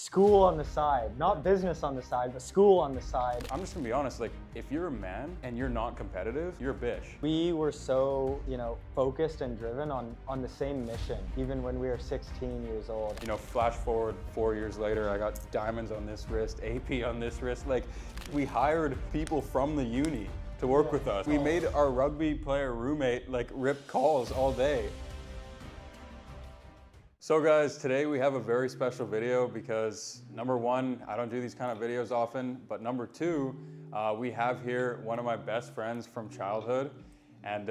school on the side, not business on the side, but school on the side. I'm just gonna be honest, like if you're a man and you're not competitive, you're a bitch. We were so, focused and driven on the same mission, even when we were 16 years old. Flash forward 4 years later, I got diamonds on this wrist, AP on this wrist. Like we hired people from the uni to work with us. We made our rugby player roommate like rip calls all day. So guys, today we have a very special video because number one, I don't do these kind of videos often, but number two, we have here one of my best friends from childhood, and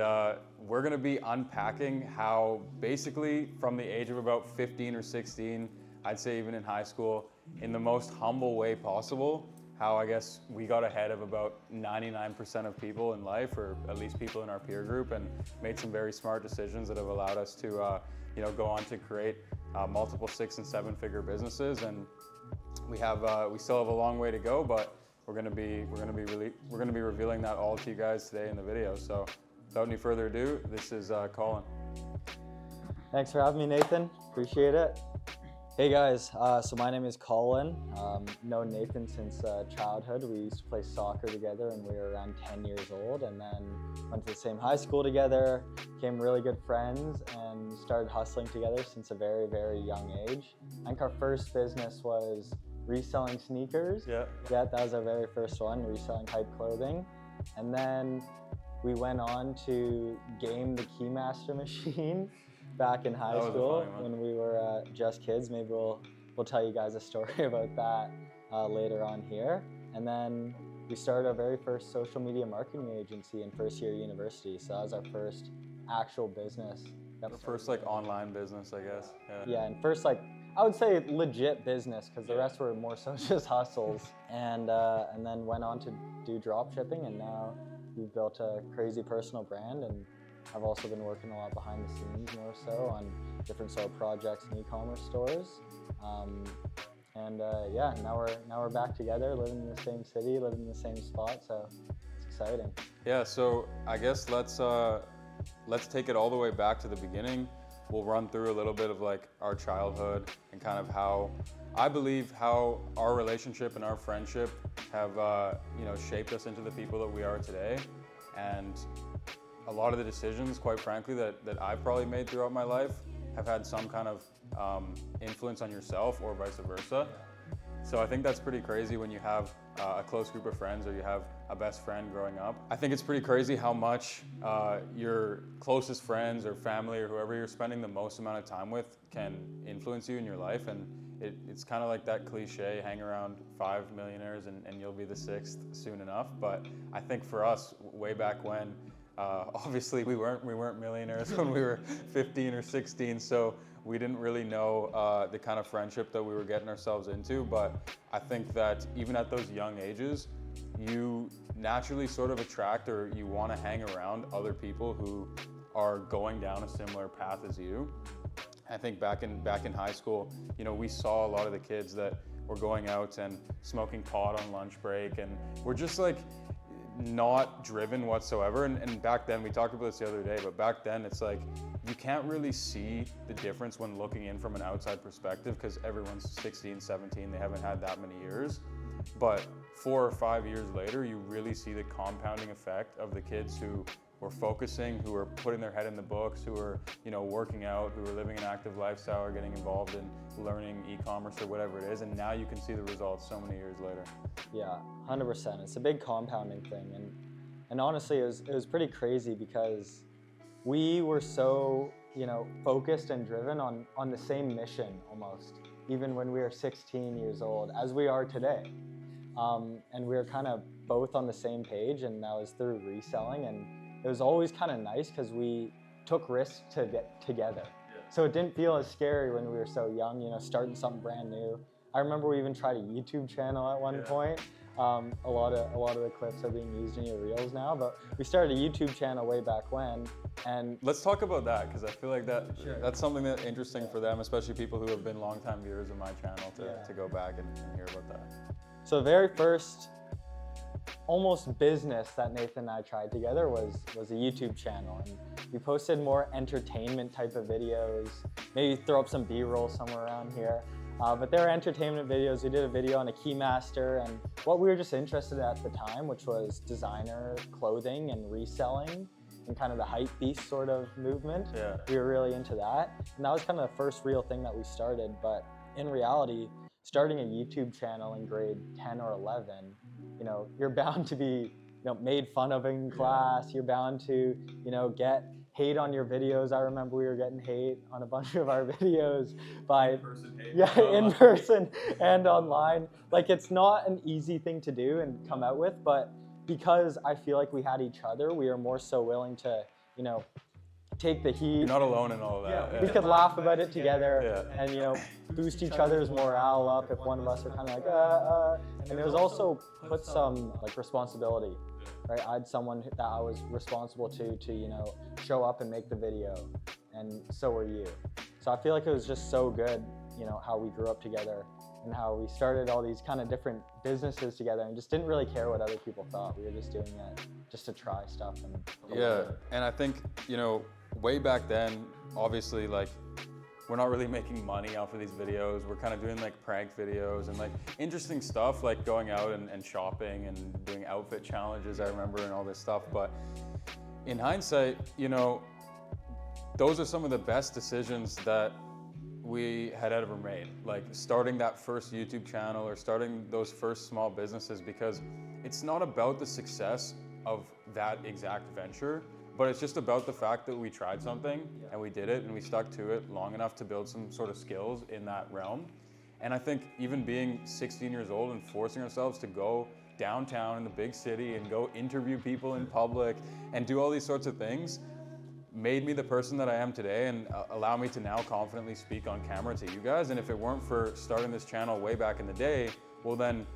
we're gonna be unpacking how basically from the age of about 15 or 16, I'd say even in high school, in the most humble way possible, how I guess we got ahead of about 99% of people in life, or at least people in our peer group, and made some very smart decisions that have allowed us to go on to create multiple 6- and 7-figure businesses. And we still have a long way to go, but we're gonna be revealing that all to you guys today in the video. So without any further ado, this is Colin. Thanks for having me, Nathan. Appreciate it. Hey guys, so my name is Colin. Known Nathan since childhood. We used to play soccer together and we were around 10 years old, and then went to the same high school together, became really good friends, and started hustling together since a very, very young age. I think our first business was reselling sneakers. Yeah, that was our very first one, reselling hype clothing. And then we went on to game the Keymaster machine back in high school when we were just kids. Maybe we'll tell you guys a story about that later on here. And then we started our very first social media marketing agency in first year university. So that was our first actual business. The first like online business, I guess. Yeah, and first I would say legit business, because the rest were more so just hustles. And then went on to do drop shipping, and now we've built a crazy personal brand. And I've also been working a lot behind the scenes more so on different sort of projects and e-commerce stores. Now we're back together, living in the same city, living in the same spot, so it's exciting. Yeah, so I guess let's take it all the way back to the beginning. We'll run through a little bit of like our childhood and kind of how I believe how our relationship and our friendship have shaped us into the people that we are today. And a lot of the decisions, quite frankly, that I've probably made throughout my life have had some kind of influence on yourself or vice versa. So I think that's pretty crazy when you have a close group of friends or you have a best friend growing up. I think it's pretty crazy how much your closest friends or family or whoever you're spending the most amount of time with can influence you in your life. And it's kind of like that cliche, hang around 5 millionaires and you'll be the 6th soon enough. But I think for us, way back when, obviously we weren't millionaires when we were 15 or 16, so we didn't really know the kind of friendship that we were getting ourselves into. But I think that even at those young ages, you naturally sort of attract, or you want to hang around other people who are going down a similar path as you. I think back in high school, we saw a lot of the kids that were going out and smoking pot on lunch break, and we're just like not driven whatsoever. And back then, we talked about this the other day, but back then it's like you can't really see the difference when looking in from an outside perspective, because everyone's 16, 17, they haven't had that many years. But 4 or 5 years later, you really see the compounding effect of the kids who were focusing, who were putting their head in the books, who were working out, who were living an active lifestyle, or getting involved in learning e-commerce or whatever it is. And now you can see the results so many years later. Yeah, 100%. It's a big compounding thing, and honestly, it was pretty crazy because we were so focused and driven on the same mission almost, even when we were 16 years old, as we are today. And we were kind of both on the same page, and that was through reselling. And it was always kind of nice because we took risks to get together. So it didn't feel as scary when we were so young, starting something brand new. I remember we even tried a YouTube channel at one point. A lot of the clips are being used in your reels now, but we started a YouTube channel way back when. And let's talk about that, because I feel like that's something that's interesting for them, especially people who have been longtime viewers of my channel, to go back and hear about that. So the very first almost business that Nathan and I tried together was a YouTube channel, and we posted more entertainment type of videos, maybe throw up some B-roll somewhere around here. But they're entertainment videos. We did a video on a Keymaster and what we were just interested in at the time, which was designer clothing and reselling and kind of the hype beast sort of movement. Yeah. We were really into that. And that was kind of the first real thing that we started. But in reality, starting a YouTube channel in grade 10 or 11, you know, you're bound to be, you know, made fun of in class. You're bound to, you know, get hate on your videos. I remember we were getting hate on a bunch of our videos by in person and online. Like, it's not an easy thing to do and come out with, but because I feel like we had each other, we are more so willing to, you know, take the heat. You're not alone in all of that. Yeah. We could laugh about it together and, you know, boost each other's morale up if one of us are kind of like, And it was also put some like responsibility, right? I had someone that I was responsible to, you know, show up and make the video, and so were you. So I feel like it was just so good, you know, how we grew up together and how we started all these kind of different businesses together and just didn't really care what other people thought. We were just doing it just to try stuff. And I think, you know, way back then, obviously, like, we're not really making money off of these videos. We're kind of doing like prank videos and like interesting stuff, like going out and shopping and doing outfit challenges, I remember, and all this stuff. But in hindsight, you know, those are some of the best decisions that we had ever made. Like starting that first YouTube channel or starting those first small businesses, because it's not about the success of that exact venture, but it's just about the fact that we tried something and we did it and we stuck to it long enough to build some sort of skills in that realm. And I think even being 16 years old and forcing ourselves to go downtown in the big city and go interview people in public and do all these sorts of things made me the person that I am today and allow me to now confidently speak on camera to you guys. And if it weren't for starting this channel way back in the day, well then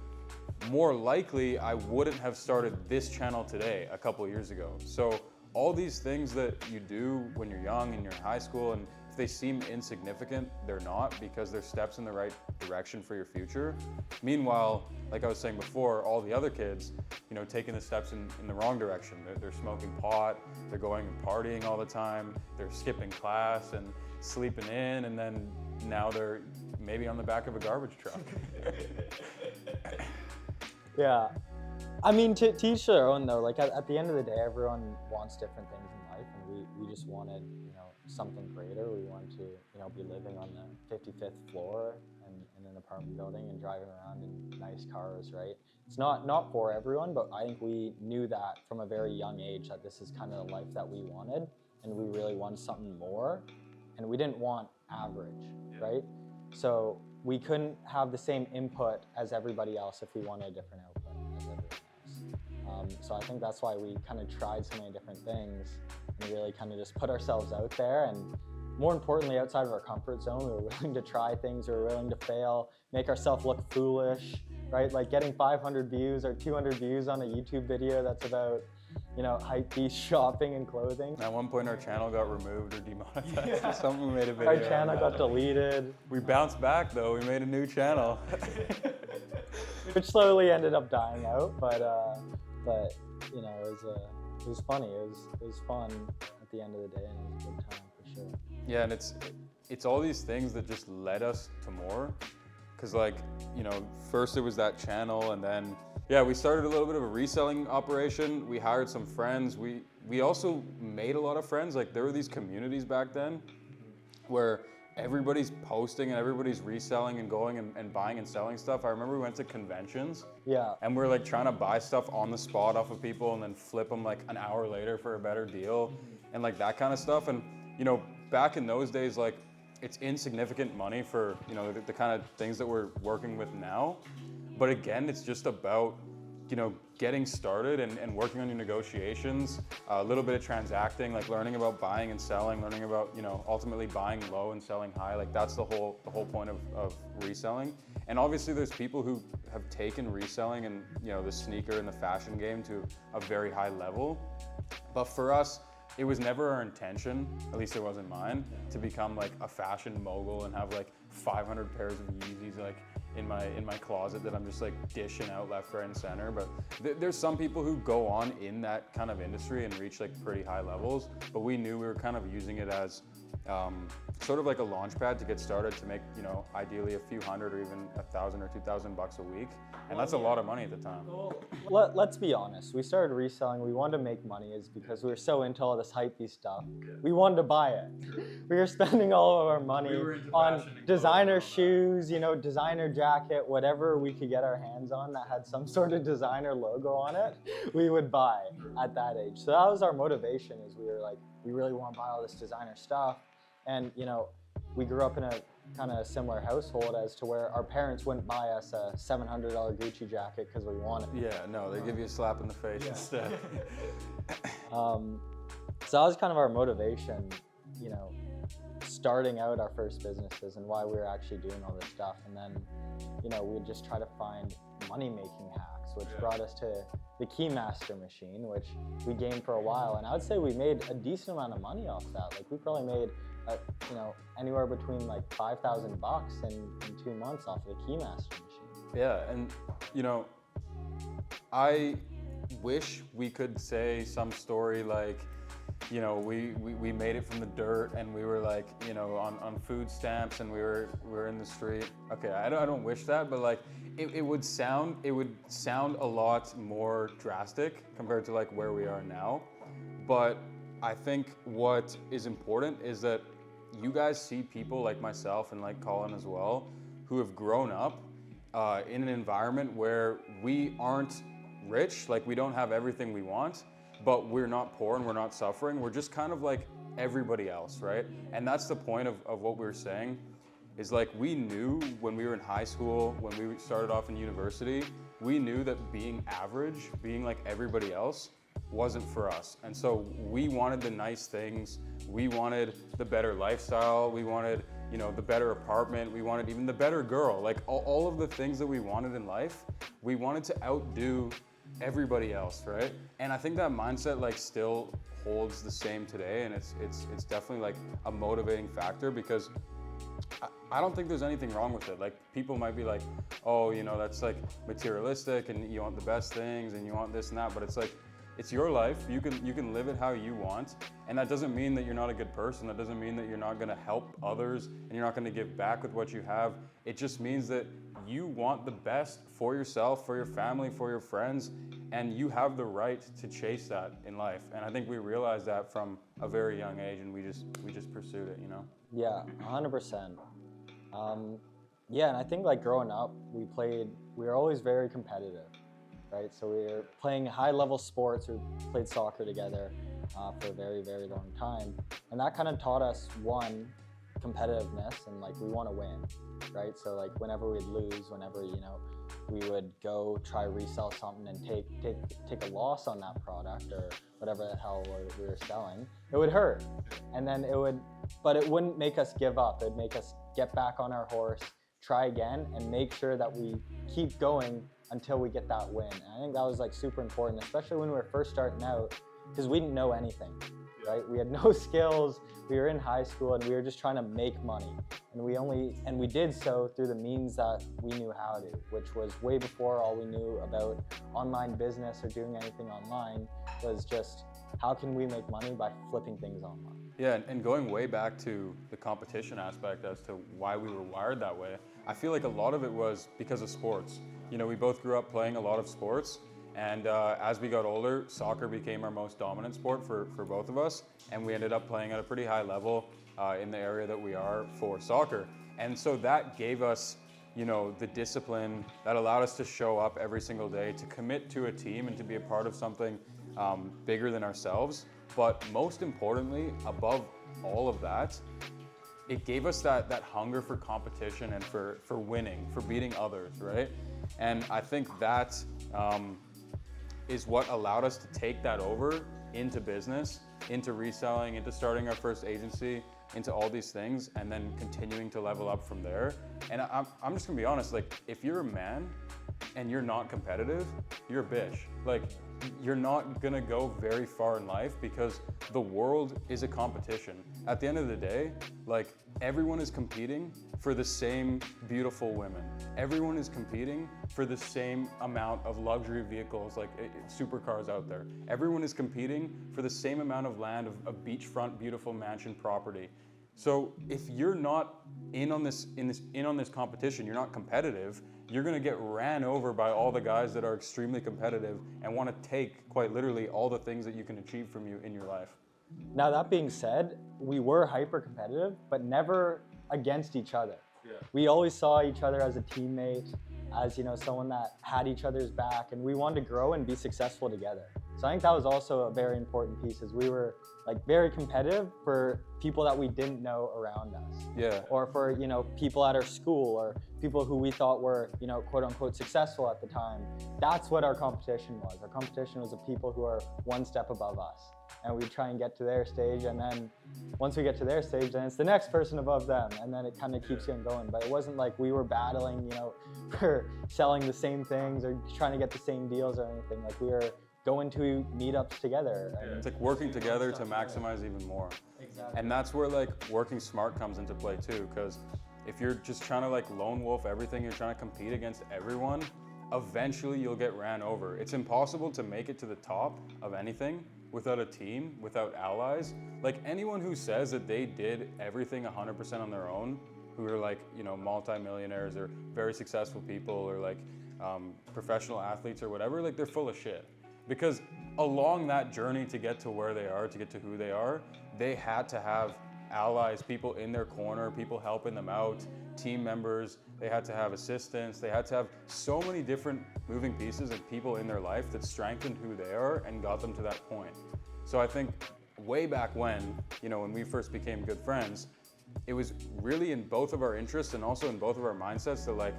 more likely I wouldn't have started this channel today a couple of years ago. So all these things that you do when you're young and you're in high school, and if they seem insignificant, they're not, because they're steps in the right direction for your future. Meanwhile, like I was saying before, all the other kids, you know, taking the steps in the wrong direction. They're smoking pot, they're going and partying all the time, they're skipping class and sleeping in, and then now they're maybe on the back of a garbage truck. Yeah. I mean, to each their own though. Like at the end of the day, everyone wants different things in life, and we just wanted, you know, something greater. We wanted to, you know, be living on the 55th floor in an apartment building and driving around in nice cars, right? It's not for everyone, but I think we knew that from a very young age that this is kind of the life that we wanted, and we really wanted something more, and we didn't want average, right? So we couldn't have the same input as everybody else if we wanted a different output as everyone else. So I think that's why we kind of tried so many different things and really kind of just put ourselves out there, and more importantly, outside of our comfort zone. We were willing to try things, we were willing to fail, make ourselves look foolish, right? Like getting 500 views or 200 views on a YouTube video that's about, you know, hype beast shopping and clothing. At one point our channel got removed or demonetized or something. We made a video. Our channel got deleted. We bounced back though, we made a new channel. Which slowly ended up dying out, but you know, it was funny. It was fun at the end of the day, and it was a good time for sure. Yeah, and it's all these things that just led us to more. Cause like, you know, first it was that channel, and then yeah, we started a little bit of a reselling operation. We hired some friends. We also made a lot of friends. Like there were these communities back then where everybody's posting and everybody's reselling and going and buying and selling stuff. I remember we went to conventions. Yeah. And we're like trying to buy stuff on the spot off of people and then flip them like an hour later for a better deal and like that kind of stuff. And you know, back in those days, like it's insignificant money for, you know, the kind of things that we're working with now. But again, it's just about, you know, getting started and working on your negotiations, a little bit of transacting, like learning about buying and selling, learning about, you know, ultimately buying low and selling high. Like that's the whole point of reselling. And obviously there's people who have taken reselling and, you know, the sneaker and the fashion game to a very high level. But for us, it was never our intention, at least it wasn't mine, to become like a fashion mogul and have like 500 pairs of Yeezys like in my closet that I'm just like dishing out left, right, and center. But there's some people who go on in that kind of industry and reach like pretty high levels. But we knew we were kind of using it as sort of like a launch pad to get started to make, you know, ideally a few hundred or even $1,000 or $2,000 a week. And that's a lot of money at the time. Let's be honest. We started reselling. We wanted to make money is because we were so into all this hypey stuff. We wanted to buy it. We were spending all of our money on designer shoes, you know, designer jacket, whatever we could get our hands on that had some sort of designer logo on it, we would buy at that age. So that was our motivation is we were like, we really want to buy all this designer stuff. And, you know, we grew up in a kind of similar household as to where our parents wouldn't buy us a $700 Gucci jacket because we wanted it. Yeah, no, they give you a slap in the face instead. So that was kind of our motivation, you know, starting out our first businesses and why we were actually doing all this stuff. And then, you know, we'd just try to find money-making hacks, which brought us to the Keymaster machine, which we gamed for a while. And I would say we made a decent amount of money off that. Like we probably made, you know, anywhere between like $5,000 in 2 months off of the Keymaster machine. Yeah, and you know, I wish we could say some story like, you know, we made it from the dirt and we were like, you know, on food stamps and we were in the street. Okay, I don't wish that, but like it would sound a lot more drastic compared to like where we are now. But I think what is important is that you guys see people like myself and like Colin as well, who have grown up in an environment where we aren't rich, like we don't have everything we want, but we're not poor and we're not suffering. We're just kind of like everybody else, right? And that's the point of what we were saying, is like we knew when we were in high school, when we started off in university, we knew that being average, being like everybody else, wasn't for us. And so we wanted the nice things, we wanted the better lifestyle, we wanted, you know, the better apartment, we wanted even the better girl, like all of the things that we wanted in life, we wanted to outdo everybody else, right? And I think that mindset like still holds the same today, and it's definitely like a motivating factor, because I don't think there's anything wrong with it. Like people might be like, oh, you know, that's like materialistic and you want the best things and you want this and that, but it's like, it's your life. You can live it how you want, and that doesn't mean that you're not a good person. That doesn't mean that you're not going to help others and you're not going to give back with what you have. It just means that you want the best for yourself, for your family, for your friends, and you have the right to chase that in life. And I think we realized that from a very young age, and we just pursued it, you know? Yeah, 100%. Yeah, and I think like growing up, we were always very competitive. Right, so we were playing high-level sports. We played soccer together for a very, very long time, and that kind of taught us, one, competitiveness, and like we want to win, right? So like whenever we'd lose, whenever, you know, we would go try resell something and take a loss on that product or whatever the hell we were selling, it would hurt, and then but it wouldn't make us give up. It'd make us get back on our horse, try again, and make sure that we keep going until we get that win. And I think that was like super important, especially when we were first starting out, because we didn't know anything, right? We had no skills. We were in high school and we were just trying to make money. And we did so through the means that we knew how to, which was way before all we knew about online business or doing anything online, was just how can we make money by flipping things online. Yeah, and going way back to the competition aspect as to why we were wired that way, I feel like a lot of it was because of sports. You know, we both grew up playing a lot of sports, and as we got older, soccer became our most dominant sport for both of us, and we ended up playing at a pretty high level in the area that we are for soccer. And so that gave us, you know, the discipline that allowed us to show up every single day, to commit to a team and to be a part of something bigger than ourselves. But most importantly, above all of that, it gave us that hunger for competition and for winning, for beating others, right? And I think that is what allowed us to take that over into business, into reselling, into starting our first agency, into all these things, and then continuing to level up from there. And I'm just gonna be honest, like if you're a man and you're not competitive, you're a bitch. Like you're not gonna go very far in life, because the world is a competition. At the end of the day, like everyone is competing for the same beautiful women. Everyone is competing for the same amount of luxury vehicles, like supercars out there. Everyone is competing for the same amount of land, of beachfront, beautiful mansion property. So if you're not in on this competition, you're not competitive, you're gonna get ran over by all the guys that are extremely competitive and want to take, quite literally, all the things that you can achieve from you in your life. Now that being said, we were hyper competitive, but never against each other. Yeah. We always saw each other as a teammate, as someone that had each other's back, and we wanted to grow and be successful together. So I think that was also a very important piece, is we were like very competitive for people that we didn't know around us. Yeah. Or for people at our school, or people who we thought were quote unquote successful at the time. That's what our competition was. Our competition was of people who are one step above us. And we try and get to their stage, and then once we get to their stage, then it's the next person above them, and then it kind of keeps on going. But it wasn't like we were battling, for selling the same things or trying to get the same deals or anything. Like we were going to meetups together. Yeah, it's like working together to maximize even more. Exactly. And that's where like working smart comes into play too, because if you're just trying to like lone wolf everything, you're trying to compete against everyone, eventually you'll get ran over. It's impossible to make it to the top of anything without a team, without allies. Like anyone who says that they did everything 100% on their own, who are like, multi-millionaires or very successful people or like professional athletes or whatever, like they're full of shit. Because along that journey to get to where they are, to get to who they are, they had to have allies, people in their corner, people helping them out, team members, they had to have assistants, they had to have so many different moving pieces and people in their life that strengthened who they are and got them to that point. So I think way back when, when we first became good friends, it was really in both of our interests and also in both of our mindsets to like,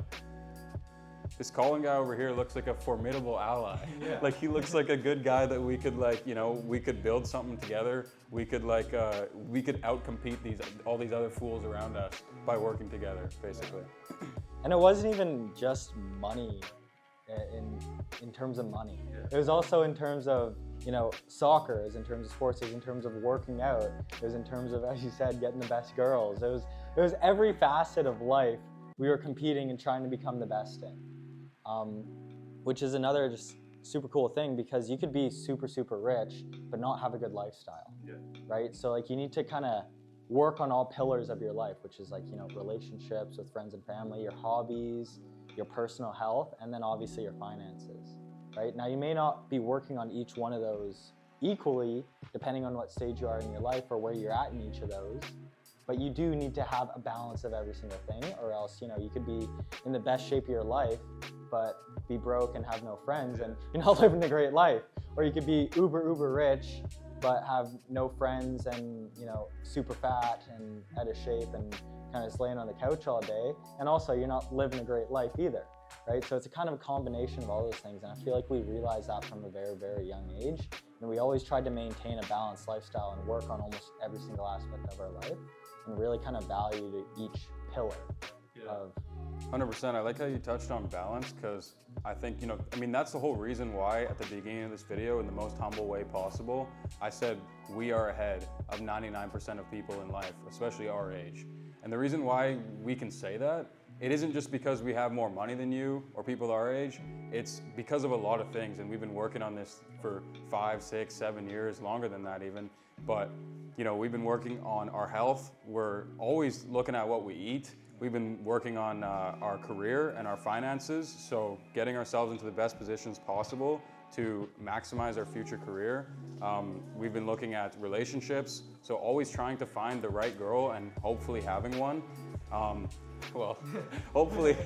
this Colin guy over here looks like a formidable ally. Yeah. Like he looks like a good guy that we could like, we could build something together. We could like, we could outcompete all these other fools around us by working together, basically. And it wasn't even just money in terms of money. Yeah. It was also in terms of, soccer, it was in terms of sports, it was in terms of working out, it was in terms of, as you said, getting the best girls. It was every facet of life we were competing and trying to become the best in. Which is another just super cool thing, because you could be super, super rich, but not have a good lifestyle, yeah. Right? So like you need to kind of work on all pillars of your life, which is like, relationships with friends and family, your hobbies, your personal health, and then obviously your finances, right? Now you may not be working on each one of those equally, depending on what stage you are in your life or where you're at in each of those. But you do need to have a balance of every single thing, or else, you could be in the best shape of your life, but be broke and have no friends and you're not living a great life. Or you could be uber, uber rich, but have no friends and, super fat and out of shape and kind of just laying on the couch all day. And also you're not living a great life either, right? So it's a kind of a combination of all those things. And I feel like we realized that from a very, very young age. And we always tried to maintain a balanced lifestyle and work on almost every single aspect of our life, and really kind of value each pillar of. 100%. I like how you touched on balance, because I think, that's the whole reason why at the beginning of this video, in the most humble way possible, I said we are ahead of 99% of people in life, especially our age. And the reason why we can say that, it isn't just because we have more money than you or people our age, it's because of a lot of things. And we've been working on this for 5, 6, 7 years, longer than that even. But we've been working on our health. We're always looking at what we eat. We've been working on our career and our finances. So getting ourselves into the best positions possible to maximize our future career. We've been looking at relationships. So always trying to find the right girl and hopefully having one. Well, hopefully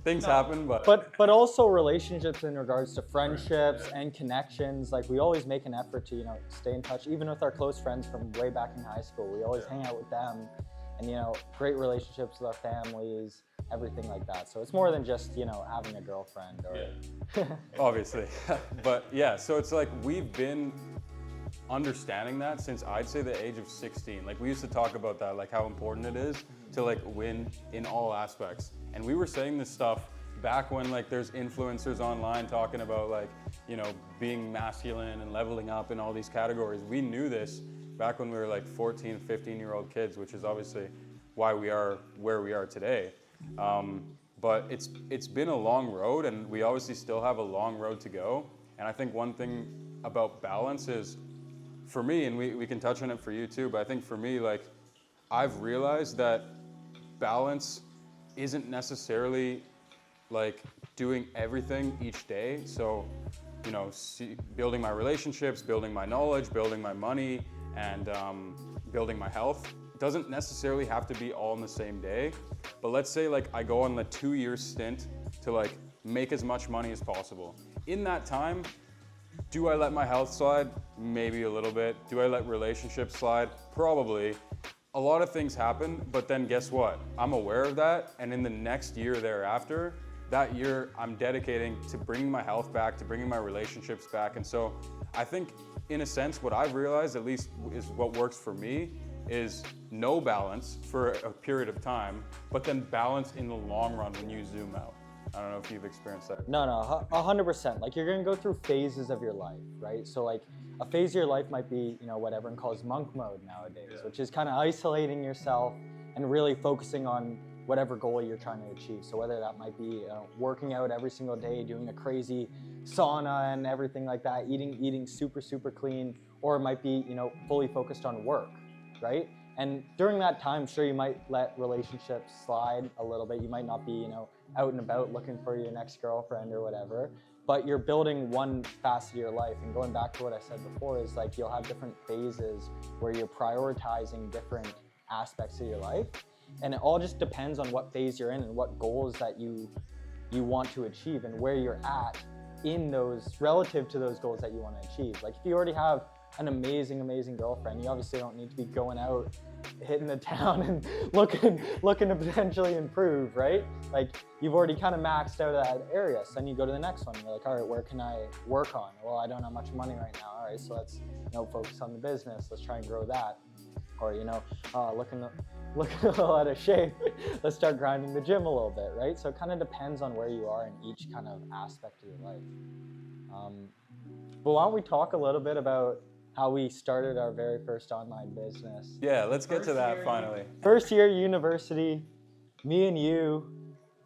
things happen, but also relationships in regards to friendships and connections. Like we always make an effort to stay in touch, even with our close friends from way back in high school. We always hang out with them, and great relationships with our families, everything like that. So it's more than just having a girlfriend or obviously. But yeah, so it's like we've been understanding that since I'd say the age of 16. Like we used to talk about that, like how important it is to like win in all aspects. And we were saying this stuff back when like there's influencers online talking about like, being masculine and leveling up in all these categories. We knew this back when we were like 14, 15-year-old kids, which is obviously why we are where we are today. But it's been a long road, and we obviously still have a long road to go. And I think one thing about balance is, for me, and we can touch on it for you too, but I think for me, like, I've realized that balance isn't necessarily like doing everything each day. So, you know, building my relationships, building my knowledge, building my money, and building my health doesn't necessarily have to be all in the same day. But let's say like I go on the 2-year stint to like make as much money as possible. In that time, do I let my health slide? Maybe a little bit. Do I let relationships slide? Probably. A lot of things happen, but then guess what? I'm aware of that, and in the next year thereafter, that year I'm dedicating to bringing my health back, to bringing my relationships back. And so I think in a sense, what I've realized, at least is what works for me, is no balance for a period of time, but then balance in the long run when you zoom out. I don't know if you've experienced that. No, 100%. Like you're gonna go through phases of your life, right? So like a phase of your life might be, you know, what everyone calls monk mode nowadays, which is kind of isolating yourself and really focusing on whatever goal you're trying to achieve. So whether that might be working out every single day, doing a crazy sauna and everything like that, eating super clean, or it might be, you know, fully focused on work, right? And during that time, sure, you might let relationships slide a little bit. You might not be, you know, out and about looking for your next girlfriend or whatever, but you're building one facet of your life. And going back to what I said before is like you'll have different phases where you're prioritizing different aspects of your life. And it all just depends on what phase you're in and what goals that you want to achieve and where you're at in those relative to those goals that you want to achieve. Like if you already have an amazing girlfriend, you obviously don't need to be going out hitting the town and looking to potentially improve, right? Like you've already kind of maxed out that area. So then you go to the next one. You're like, all right, where can I work on? Well, I don't have much money right now. All right, so let's, you know, focus on the business. Let's try and grow that. Or, you know, looking a little out of shape. Let's start grinding the gym a little bit, right? So it kind of depends on where you are in each kind of aspect of your life. But why don't we talk a little bit about how we started our very first online business. Yeah, let's get to that finally. First year university, me and you,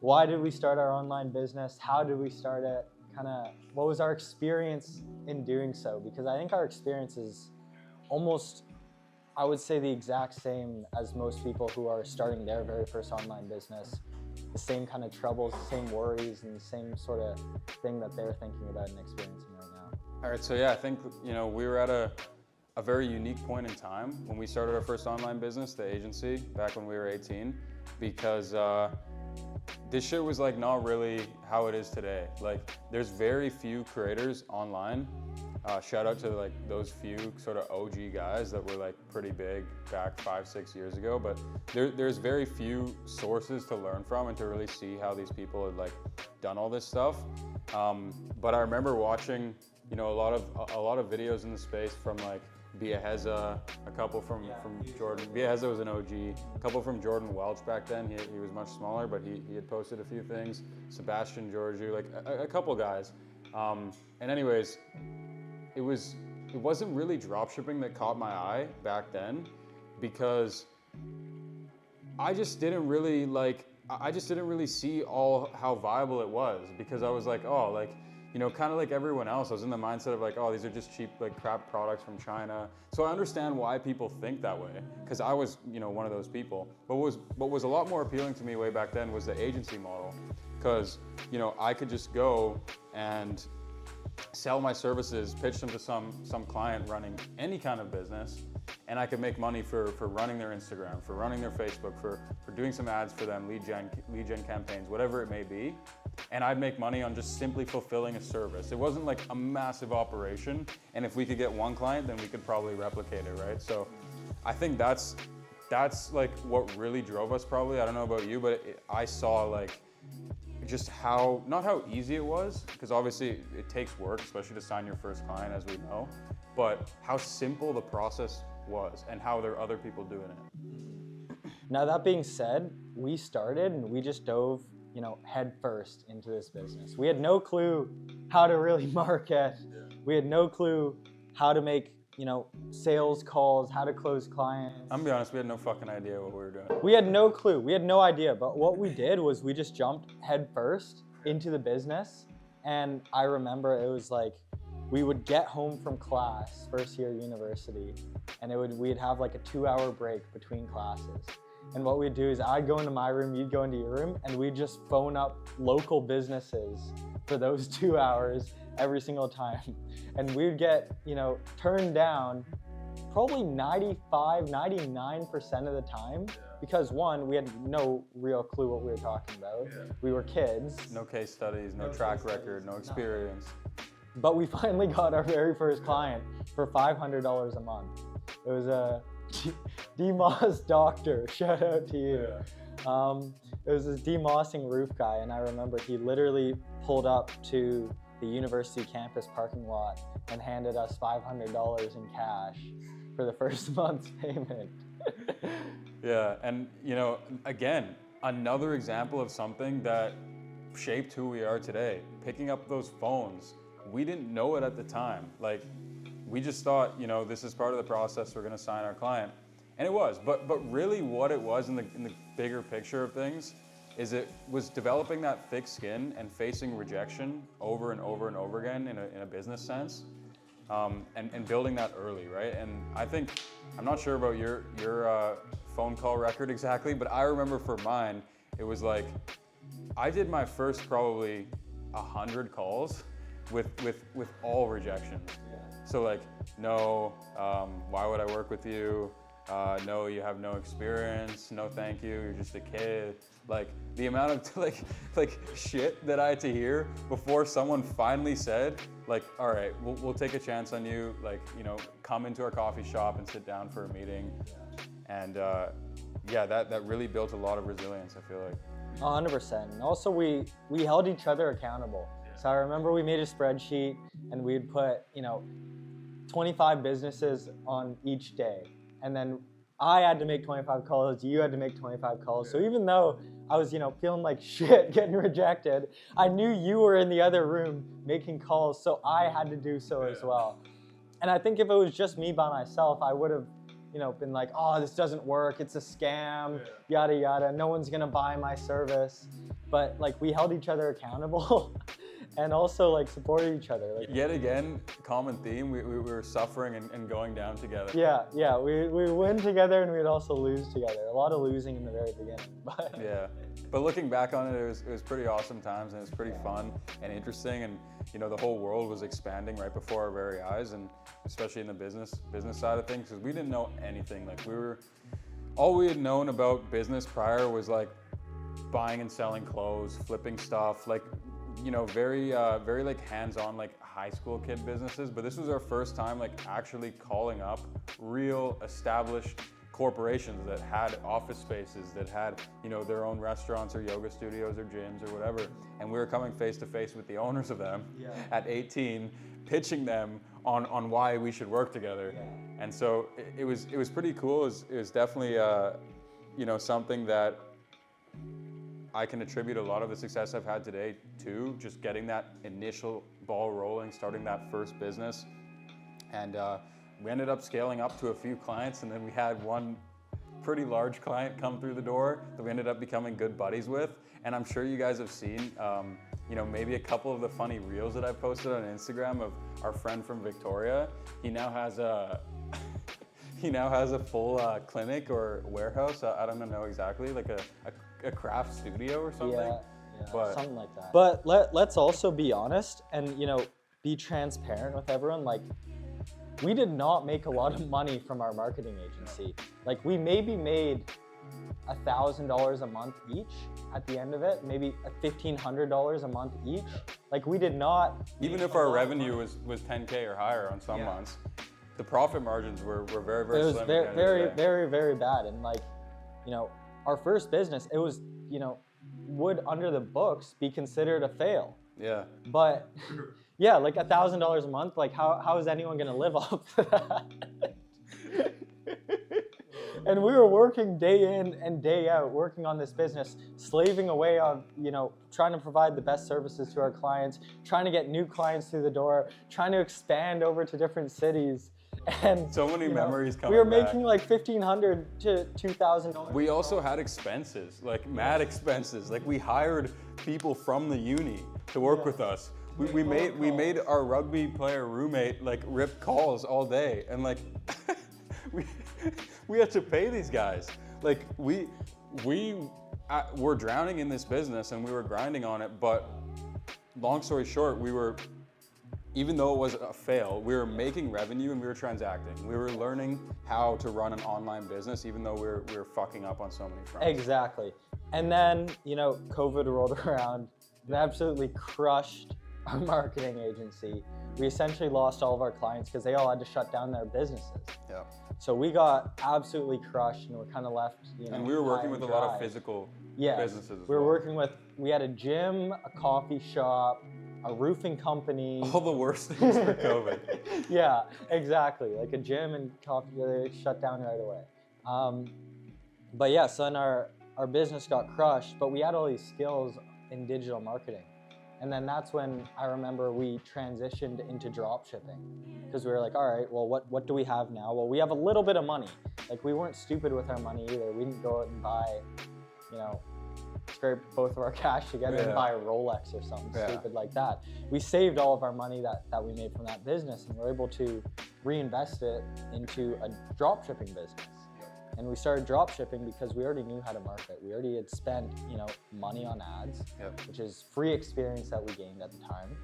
why did we start our online business? How did we start it? Kind of, what was our experience in doing so? Because I think our experience is almost, I would say, the exact same as most people who are starting their very first online business. The same kind of troubles, the same worries, and the same sort of thing that they're thinking about and experiencing right now. All right, so yeah, I think, you know, we were at a very unique point in time when we started our first online business, the agency, back when we were 18, because this shit was like not really how it is today. Like there's very few creators online. Shout out to like those few sort of OG guys that were like pretty big back 5-6 years ago, but there's very few sources to learn from and to really see how these people had like done all this stuff. But I remember watching, you know, a lot of videos in the space from like Biaheza, a couple from Jordan. Biaheza was an OG. A couple from Jordan Welch back then. He was much smaller, but he had posted a few things. Sebastian Georgiou, like a couple guys. And anyways, it wasn't really dropshipping that caught my eye back then, because I just didn't really see all how viable it was, because I was like, oh, like, you know, kind of like everyone else, I was in the mindset of like, oh, these are just cheap, like crap products from China. So I understand why people think that way, because I was, you know, one of those people. But what was a lot more appealing to me way back then was the agency model, because, you know, I could just go and sell my services, pitch them to some client running any kind of business, and I could make money for running their Instagram, for running their Facebook, for doing some ads for them, lead gen campaigns, whatever it may be. And I'd make money on just simply fulfilling a service. It wasn't like a massive operation, and if we could get one client, then we could probably replicate it, right? So I think that's like what really drove us probably. I don't know about you, but I saw like just not how easy it was, because obviously it takes work, especially to sign your first client, as we know, but how simple the process was and how there are other people doing it. Now that being said, we started and we just dove, you know, head first into this business. We had no clue how to really market. We had no clue how to make, you know, sales calls, how to close clients. I'm gonna be honest, we had no fucking idea what we were doing. We had no clue. We had no idea. But what we did was we just jumped head first into the business. And I remember it was like we would get home from class, first year university, and we'd have like a 2-hour break between classes. And what we'd do is I'd go into my room, you'd go into your room, and we'd just phone up local businesses for those 2 hours every single time. And we'd get, turned down probably 95, 99% of the time. Because one, we had no real clue what we were talking about. Yeah. We were kids. No case studies, no track record, no experience. But we finally got our very first client for $500 a month. It was a DeMoss doctor, shout out to you. Yeah. It was this demossing roof guy, and I remember he literally pulled up to the university campus parking lot and handed us $500 in cash for the first month's payment. Yeah, and again, another example of something that shaped who we are today. Picking up those phones, we didn't know it at the time. Like, we just thought, this is part of the process, we're gonna sign our client. And it was, but really what it was in the bigger picture of things is it was developing that thick skin and facing rejection over and over and over again in a business sense. And building that early, right? And I think, I'm not sure about your phone call record exactly, but I remember for mine, it was like, I did my first probably 100 calls with all rejections. Yeah. So like, no, why would I work with you? No, you have no experience. No, thank you. You're just a kid. Like the amount of like shit that I had to hear before someone finally said, like, all right, we'll take a chance on you. Like, come into our coffee shop and sit down for a meeting. Yeah. And that really built a lot of resilience, I feel like. 100%. And also we held each other accountable. Yeah. So I remember we made a spreadsheet and we'd put, 25 businesses on each day. And then I had to make 25 calls, you had to make 25 calls. So even though I was, feeling like shit, getting rejected, I knew you were in the other room making calls, so I had to do so as well. And I think if it was just me by myself, I would have, been like, oh, this doesn't work, it's a scam, yada, yada, no one's gonna buy my service. But like, we held each other accountable. And also like supported each other. Like, yet again, common theme, we were suffering and going down together. Yeah, we win together and we'd also lose together. A lot of losing in the very beginning. But yeah, but looking back on it, it was pretty awesome times and it was pretty fun and interesting, and the whole world was expanding right before our very eyes, and especially in the business side of things, because we didn't know anything. Like all we had known about business prior was like buying and selling clothes, flipping stuff, like very like hands-on, like high school kid businesses. But this was our first time like actually calling up real established corporations that had office spaces, that had their own restaurants or yoga studios or gyms or whatever, and we were coming face to face with the owners of them at 18, pitching them on why we should work together. And so it was pretty cool. It was definitely something that I can attribute a lot of the success I've had today to just getting that initial ball rolling, starting that first business. And we ended up scaling up to a few clients, and then we had one pretty large client come through the door that we ended up becoming good buddies with. And I'm sure you guys have seen, maybe a couple of the funny reels that I've posted on Instagram of our friend from Victoria. He now has a full clinic or warehouse. I don't know exactly, like a craft studio or something. Yeah, but something like that. But let's also be honest and be transparent with everyone. Like, we did not make a lot of money from our marketing agency. Like, we maybe made $1,000 a month each at the end of it, maybe $1,500 a month each. Like, we did not. Even if our revenue was 10K or higher on some months, the profit margins were very, very slim. It was very, very, very bad. And like, our first business, it was, would under the books be considered a fail. Yeah. But yeah, like $1,000 a month, like how is anyone gonna live off that? And we were working day in and day out, working on this business, slaving away on, trying to provide the best services to our clients, trying to get new clients through the door, trying to expand over to different cities. And so many memories coming We were back. making like $1,500 to $2,000. We also had expenses, like mad expenses. Like, we hired people from the uni. to work with us. We made our rugby player roommate like rip calls all day, and like we had to pay these guys. Like we were drowning in this business and we were grinding on it. But long story short, even though it was a fail, we were making revenue and we were transacting. We were learning how to run an online business, even though we were fucking up on so many fronts. Exactly. And then, COVID rolled around and absolutely crushed our marketing agency. We essentially lost all of our clients because they all had to shut down their businesses. Yeah. So we got absolutely crushed and we're kind of left, And we were working with a lot of physical businesses as well. We had a gym, a coffee shop, a roofing company. All the worst things for COVID. Yeah, exactly. Like a gym and coffee, they shut down right away. But yeah, so then our business got crushed, but we had all these skills in digital marketing. And then that's when I remember we transitioned into drop shipping, because we were like, all right, well, what do we have now? Well, we have a little bit of money. Like we weren't stupid with our money either. We didn't go out and buy, scrape both of our cash together and buy a Rolex or something stupid like that. We saved all of our money that we made from that business and were able to reinvest it into a drop shipping business. And we started drop shipping because we already knew how to market. We already had spent, money on ads, which is free experience that we gained at the time.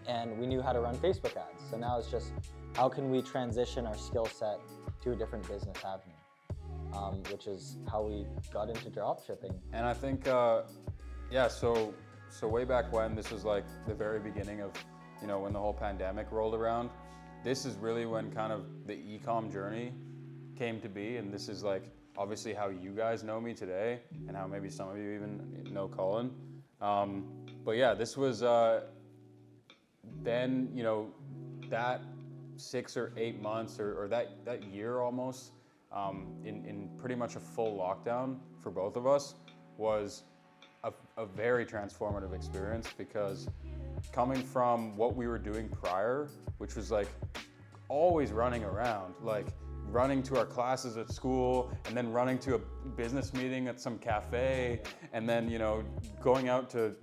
And we knew how to run Facebook ads. So now it's just, how can we transition our skill set to a different business avenue, which is how we got into drop shipping. And I think, so way back when, this was like the very beginning of, when the whole pandemic rolled around. This is really when kind of the e-com journey came to be, and this is like obviously how you guys know me today and how maybe some of you even know Colin. But yeah, this was then, that 6 or 8 months or that year almost, in pretty much a full lockdown for both of us was a very transformative experience, because coming from what we were doing prior, which was like always running around, like running to our classes at school and then running to a business meeting at some cafe and then, going out to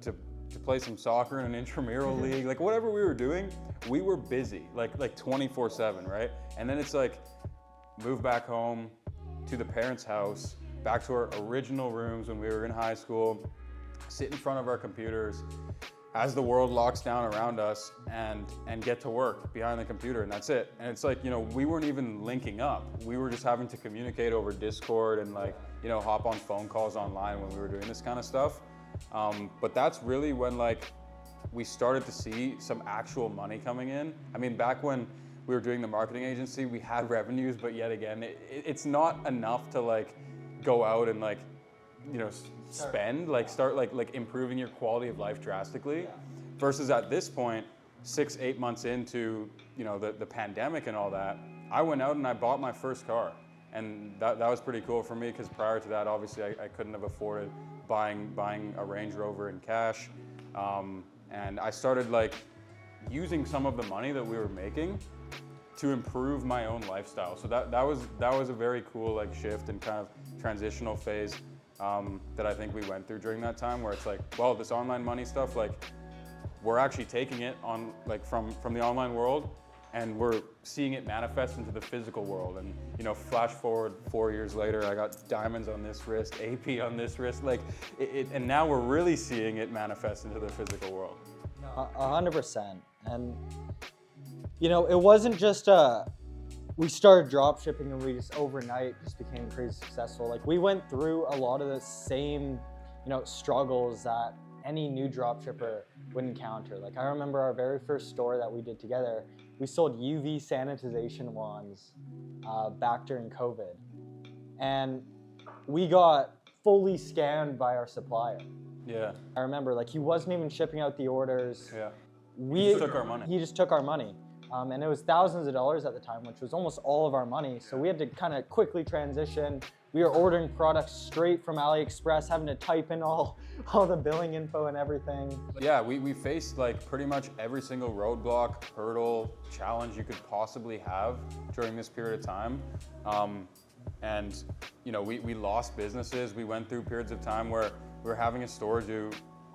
play some soccer in an intramural league, like whatever we were doing, we were busy, like 24/7, right? And then it's like, move back home to the parents' house, back to our original rooms when we were in high school, sit in front of our computers as the world locks down around us and get to work behind the computer, and that's it. And it's like, we weren't even linking up. We were just having to communicate over Discord and hop on phone calls online when we were doing this kind of stuff. But that's really when we started to see some actual money coming in. I mean, back when we were doing the marketing agency, we had revenues, but yet again, it's not enough to go out and spend, start improving your quality of life drastically, versus at this point, 6-8 months into the pandemic and all that, I went out and I bought my first car, and that was pretty cool for me, because prior to that, obviously I couldn't have afforded buying a Range Rover in cash, and I started using some of the money that we were making to improve my own lifestyle. So that was a very cool shift and kind of transitional phase that I think we went through during that time, where it's like, well, this online money stuff, we're actually taking it on from the online world, and we're seeing it manifest into the physical world. And flash forward 4 years later, I got diamonds on this wrist, AP on this wrist, and now we're really seeing it manifest into the physical world. 100%. And it wasn't just we started drop shipping and we just overnight just became pretty successful. We went through a lot of the same, struggles that any new drop shipper would encounter. I remember our very first store that we did together, we sold UV sanitization wands back during COVID. And we got fully scammed by our supplier. Yeah. I remember, he wasn't even shipping out the orders. Yeah. He just took our money. He just took our money. And it was thousands of dollars at the time, which was almost all of our money. So we had to kind of quickly transition. We were ordering products straight from AliExpress, having to type in all the billing info and everything. Yeah, we faced pretty much every single roadblock, hurdle, challenge you could possibly have during this period of time. We lost businesses. We went through periods of time where we were having a store do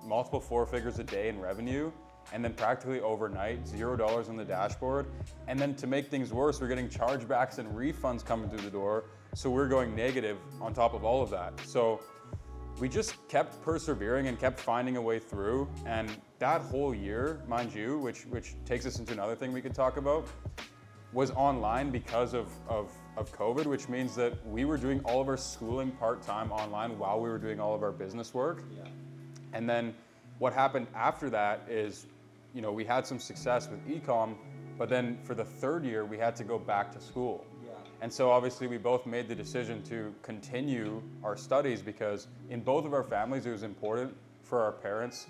multiple 4 figures a day in revenue, and then practically overnight, $0 on the dashboard. And then to make things worse, we're getting chargebacks and refunds coming through the door. So we're going negative on top of all of that. So we just kept persevering and kept finding a way through. And that whole year, mind you, which takes us into another thing we could talk about, was online because of COVID, which means that we were doing all of our schooling part-time online while we were doing all of our business work. Yeah. And then what happened after that is, you know, we had some success with e-com, but then for the 3rd year, we had to go back to school. Yeah. And so obviously we both made the decision to continue our studies because in both of our families, it was important for our parents,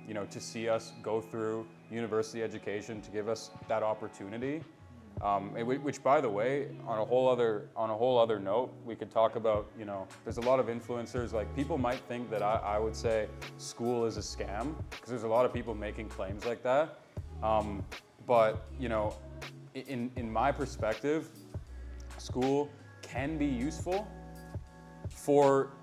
you know, to see us go through university education, to give us that opportunity. Which, by the way, on a whole other note, we could talk about, you know, there's a lot of influencers, like people might think that I would say school is a scam, because there's a lot of people making claims like that. But, you know, in my perspective, school can be useful for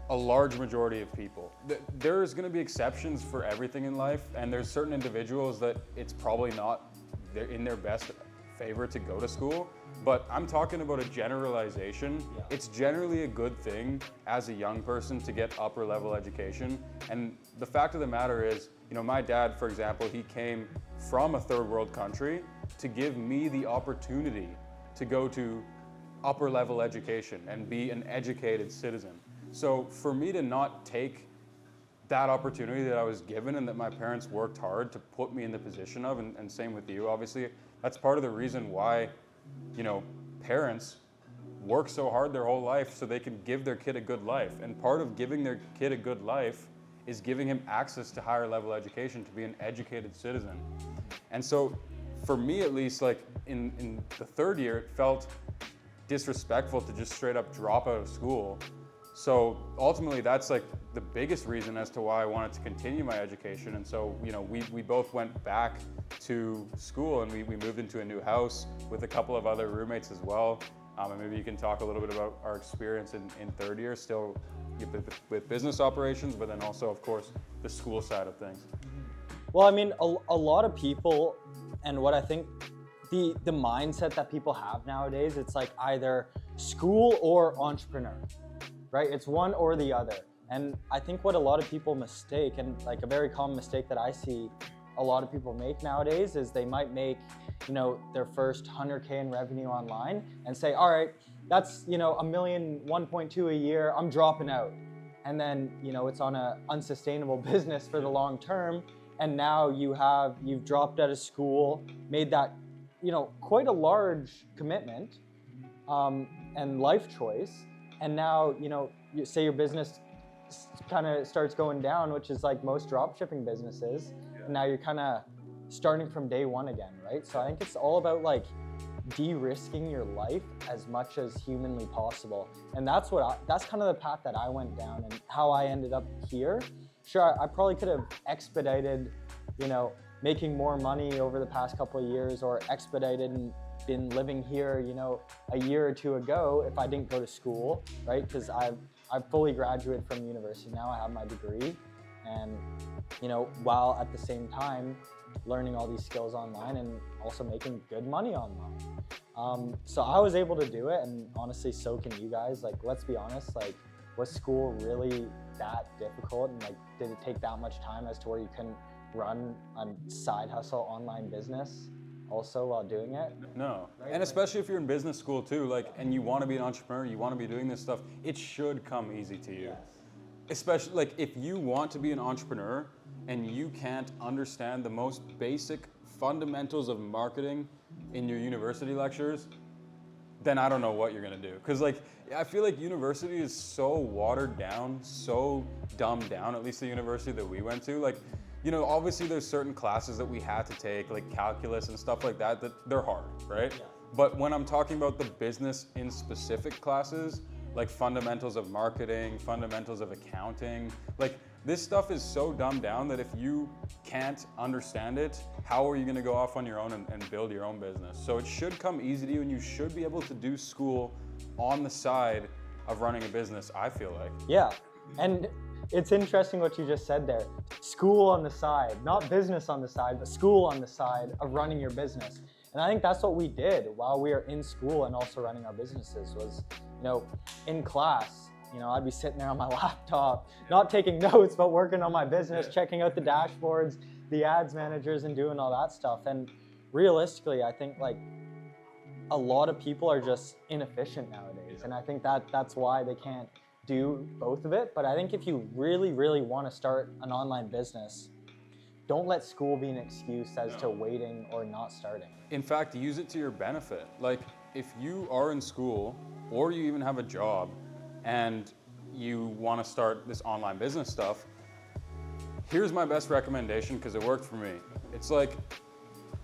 a large majority of people. There's gonna be exceptions for everything in life, and there's certain individuals that it's probably not in their best favor to go to school, but I'm talking about a generalization. Yeah. It's generally a good thing as a young person to get upper level education. And the fact of the matter is, you know, my dad, for example, he came from a 3rd world country to give me the opportunity to go to upper level education and be an educated citizen. So for me to not take that opportunity that I was given and that my parents worked hard to put me in the position of, and same with you, obviously, that's part of the reason why, you know, parents work so hard their whole life so they can give their kid a good life. And part of giving their kid a good life is giving him access to higher level education, to be an educated citizen. And so for me, at least, like in the 3rd year, it felt disrespectful to just straight up drop out of school. So ultimately, that's like the biggest reason as to why I wanted to continue my education. And so, you know, we both went back to school, and we moved into a new house with a couple of other roommates as well. And maybe you can talk a little bit about our experience in 3rd year, still with business operations, but then also, of course, the school side of things. Well, I mean, a lot of people, and what I think the mindset that people have nowadays, it's like either school or entrepreneur, right? It's one or the other. And I think what a lot of people mistake, and like a very common mistake that I see a lot of people make nowadays, is they might make, you know, their first 100K in revenue online and say, all right, that's, you know, $1 million, 1.2 a year, I'm dropping out. And then, you know, it's on a unsustainable business for the long term. And now you've dropped out of school, made that, you know, quite a large commitment and life choice. And now, you know, you say your business kind of starts going down, which is like most dropshipping businesses. Yeah. And now you're kind of starting from day one again, right? So I think it's all about like de-risking your life as much as humanly possible. And that's kind of the path that I went down, and how I ended up here. Sure, I probably could have expedited, you know, making more money over the past couple of years, or expedited and been living here, you know, a year or two ago if I didn't go to school, right? Because I've fully graduated from university now. I have my degree, and, you know, while at the same time learning all these skills online and also making good money online. So I was able to do it, and honestly, so can you guys. Like, let's be honest, like, was school really that difficult? And like, did it take that much time as to where you couldn't run a side hustle online business also while doing it? No, right? And especially if you're in business school too, like, and you want to be an entrepreneur, you want to be doing this stuff, it should come easy to you. Yes. Especially like if you want to be an entrepreneur and you can't understand the most basic fundamentals of marketing in your university lectures, then I don't know what you're gonna do. Cause like, I feel like university is so watered down, so dumbed down, at least the university that we went to. Like, you know, obviously there's certain classes that we had to take, like calculus and stuff like that, that they're hard, right? Yeah. But when I'm talking about the business in specific classes, like fundamentals of marketing, fundamentals of accounting, like this stuff is so dumbed down that if you can't understand it, how are you gonna go off on your own and build your own business? So it should come easy to you, and you should be able to do school on the side of running a business, I feel like. Yeah, and it's interesting what you just said there. School on the side, not business on the side, but school on the side of running your business. And I think that's what we did while we were in school and also running our businesses was, in class, I'd be sitting there on my laptop, not taking notes, but working on my business, checking out the dashboards, the ads managers, and doing all that stuff. And realistically, I think like a lot of people are just inefficient nowadays. And I think that's why they can't do both of it. But I think if you really, really want to start an online business, don't let school be an excuse as to waiting or not starting. In fact, use it to your benefit. Like if you are in school or you even have a job and you want to start this online business stuff, here's my best recommendation because it worked for me. It's like,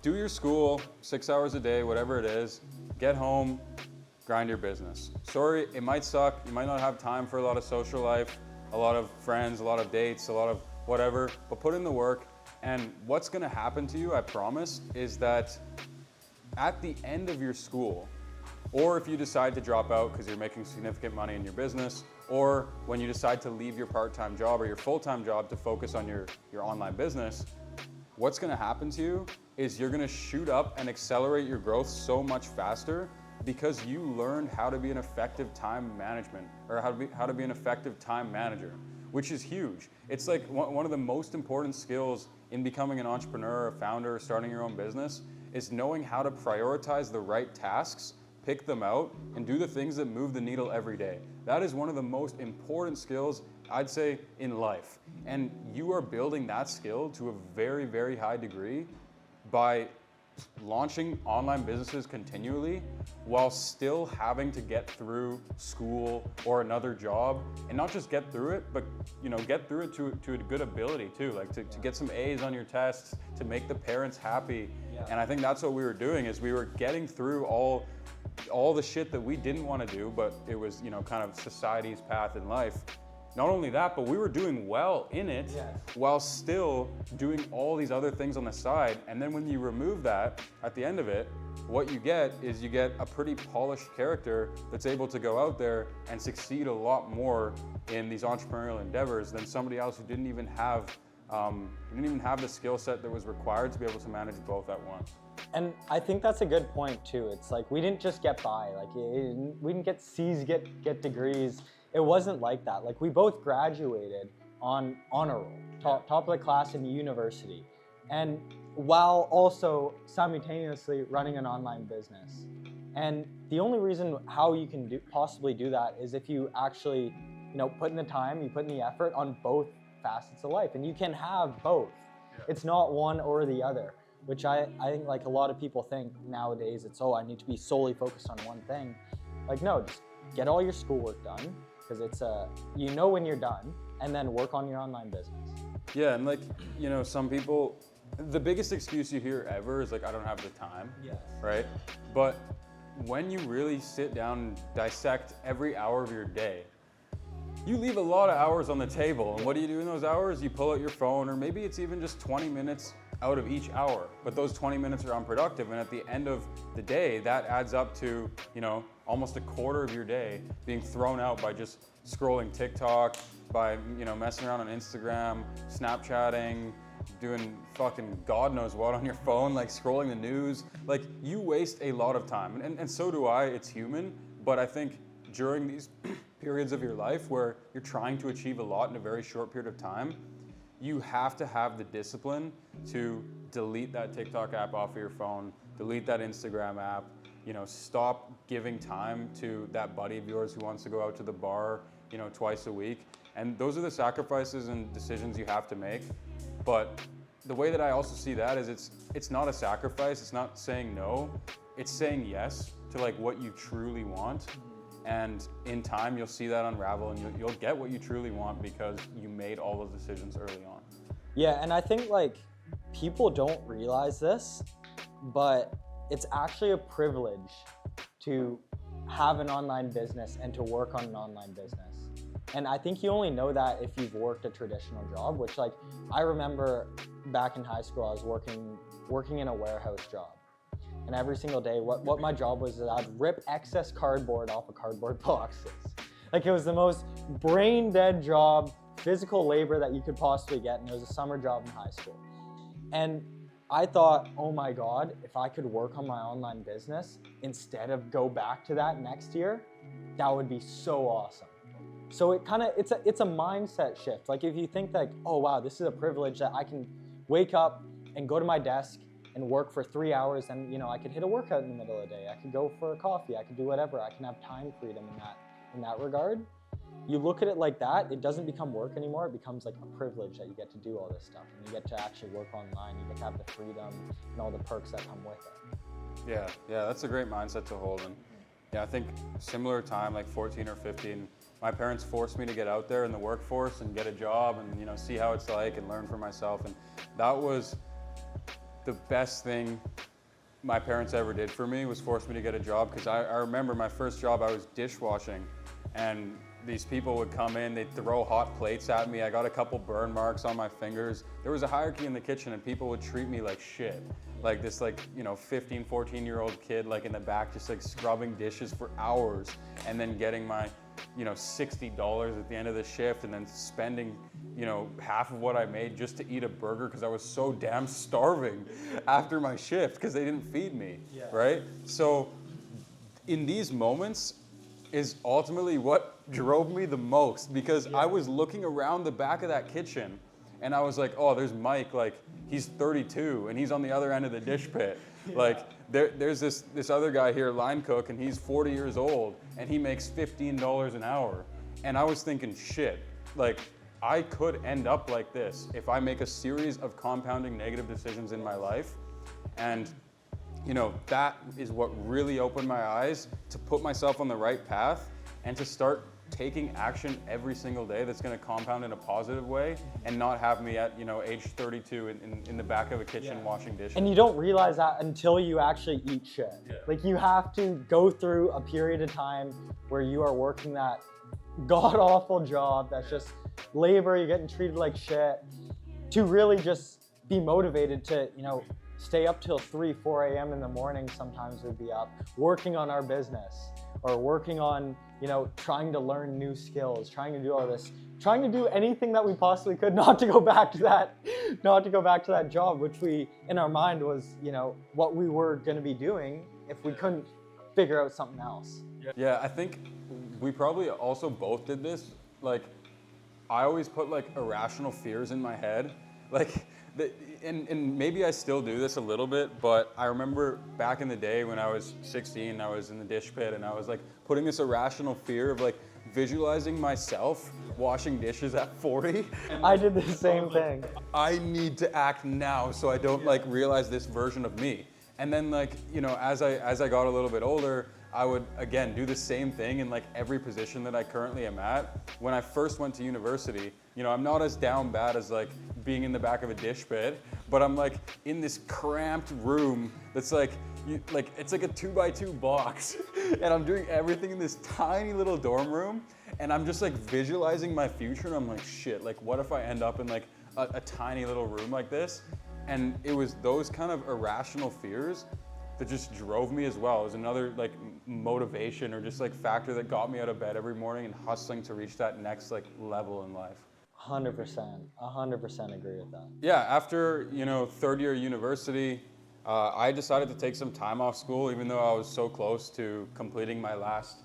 do your school 6 hours a day, whatever it is, get home, grind your business. Sorry, it might suck. You might not have time for a lot of social life, a lot of friends, a lot of dates, a lot of whatever, but put in the work. And what's gonna happen to you, I promise, is that at the end of your school, or if you decide to drop out because you're making significant money in your business, or when you decide to leave your part-time job or your full-time job to focus on your online business, what's gonna happen to you is you're gonna shoot up and accelerate your growth so much faster because you learned how to be an effective time management or how to be an effective time manager, which is huge. It's like one of the most important skills in becoming an entrepreneur, a founder, starting your own business is knowing how to prioritize the right tasks, pick them out, and do the things that move the needle every day. That is one of the most important skills, I'd say, in life. And you are building that skill to a very, very high degree by launching online businesses continually while still having to get through school or another job, and not just get through it, but get through it to a good ability too, like to get some A's on your tests, to make the parents happy. And I think that's what we were doing, is we were getting through all the shit that we didn't want to do, but it was kind of society's path in life. Not only that, but we were doing well in it while still doing all these other things on the side. And then when you remove that at the end of it, what you get is you get a pretty polished character that's able to go out there and succeed a lot more in these entrepreneurial endeavors than somebody else who didn't even have the skill set that was required to be able to manage both at once. And I think that's a good point too. It's like we didn't just get by, like we didn't get C's, get degrees. It wasn't like that. Like we both graduated on honor roll, top of the class in university, and while also simultaneously running an online business. And the only reason how you can possibly do that is if you actually, put in the time, you put in the effort on both facets of life, and you can have both. It's not one or the other, which I think like a lot of people think nowadays it's, I need to be solely focused on one thing. Like no, just get all your schoolwork done, because it's when you're done, and then work on your online business. Yeah, and like, some people, the biggest excuse you hear ever is like, I don't have the time, right? But when you really sit down and dissect every hour of your day, you leave a lot of hours on the table. And what do you do in those hours? You pull out your phone, or maybe it's even just 20 minutes out of each hour, but those 20 minutes are unproductive. And at the end of the day, that adds up to, almost a quarter of your day being thrown out by just scrolling TikTok, by, messing around on Instagram, Snapchatting, doing fucking God knows what on your phone, like scrolling the news. Like you waste a lot of time, and so do I, it's human. But I think during these periods of your life where you're trying to achieve a lot in a very short period of time, you have to have the discipline to delete that TikTok app off of your phone, delete that Instagram app, stop giving time to that buddy of yours who wants to go out to the bar, twice a week. And those are the sacrifices and decisions you have to make. But the way that I also see that is it's not a sacrifice, it's not saying no, it's saying yes to like what you truly want. And in time, you'll see that unravel, and you'll get what you truly want because you made all those decisions early on. Yeah, and I think like people don't realize this, but it's actually a privilege to have an online business and to work on an online business. And I think you only know that if you've worked a traditional job, which like I remember back in high school, I was working in a warehouse job. And every single day, what my job was is I'd rip excess cardboard off of cardboard boxes. Like it was the most brain dead job, physical labor that you could possibly get, and it was a summer job in high school. And I thought, oh my God, if I could work on my online business instead of go back to that next year, that would be so awesome. So it's a mindset shift. Like if you think like, oh wow, this is a privilege that I can wake up and go to my desk and work for 3 hours, and I could hit a workout in the middle of the day. I could go for a coffee. I could do whatever. I can have time freedom in that regard. You look at it like that, it doesn't become work anymore. It becomes like a privilege that you get to do all this stuff, and you get to actually work online. You get to have the freedom and all the perks that come with it. Yeah, that's a great mindset to hold. And yeah, I think similar time, like 14 or 15, my parents forced me to get out there in the workforce and get a job and see how it's like and learn for myself. And that was the best thing my parents ever did for me, was force me to get a job. Because I remember my first job, I was dishwashing, and these people would come in, they'd throw hot plates at me. I got a couple burn marks on my fingers. There was a hierarchy in the kitchen, and people would treat me like shit. Like this 15, 14-year-old kid like in the back just like scrubbing dishes for hours, and then getting my $60 at the end of the shift, and then spending half of what I made just to eat a burger because I was so damn starving after my shift because they didn't feed me, right? So in these moments is ultimately what drove me the most, because I was looking around the back of that kitchen and I was like, oh, there's Mike, like he's 32 and he's on the other end of the dish pit. Like there's this other guy here, line cook, and he's 40 years old and he makes $15 an hour. And I was thinking, shit, like I could end up like this if I make a series of compounding negative decisions in my life. And that is what really opened my eyes to put myself on the right path and to start taking action every single day that's going to compound in a positive way, and not have me at age 32 in the back of a kitchen washing dishes. And you don't realize that until you actually eat shit. Like you have to go through a period of time where you are working that god awful job that's just labor, you're getting treated like shit, to really just be motivated to stay up till 4 a.m. in the morning. Sometimes we'd be up working on our business, or working on trying to learn new skills, trying to do all this, trying to do anything that we possibly could not to go back to that job, which we in our mind was what we were going to be doing if we couldn't figure out something else. Yeah, I think we probably also both did this. Like I always put like irrational fears in my head, and maybe I still do this a little bit, but I remember back in the day when I was 16, I was in the dish pit, and I was like putting this irrational fear of like visualizing myself washing dishes at 40. I did the same thing. I need to act now so I don't like realize this version of me. And then as I got a little bit older, I would again do the same thing in like every position that I currently am at. When I first went to university, I'm not as down bad as like being in the back of a dish pit, but I'm like in this cramped room that's like it's like a 2x2 box, and I'm doing everything in this tiny little dorm room, and I'm just like visualizing my future, and I'm like, shit, like what if I end up in like a tiny little room like this? And it was those kind of irrational fears that just drove me as well. It was another like motivation or just like factor that got me out of bed every morning and hustling to reach that next like level in life. 100% agree with that. Yeah, after third year university, I decided to take some time off school, even though I was so close to completing my last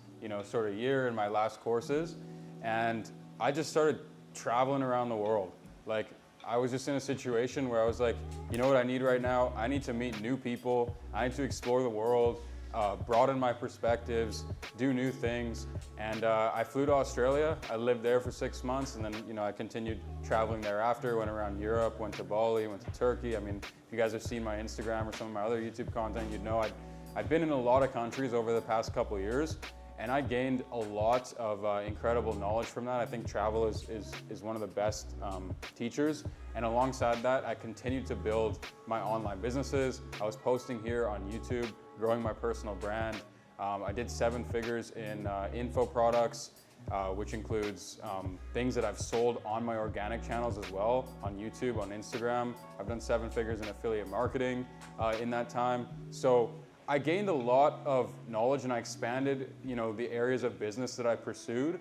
sort of year and my last courses. And I just started traveling around the world. Like I was just in a situation where I was like, you know what I need right now? I need to meet new people. I need to explore the world, broaden my perspectives, do new things. And I flew to Australia. I lived there for 6 months, and then I continued traveling thereafter. Went around Europe, went to Bali, went to Turkey. I mean, if you guys have seen my Instagram or some of my other YouTube content, you'd know I've been in a lot of countries over the past couple of years. And I gained a lot of incredible knowledge from that. I think travel is one of the best teachers. And alongside that, I continued to build my online businesses. I was posting here on YouTube, growing my personal brand. I did 7 figures in info products, which includes things that I've sold on my organic channels as well, on YouTube, on Instagram. I've done 7 figures in affiliate marketing in that time. So I gained a lot of knowledge, and I expanded, the areas of business that I pursued.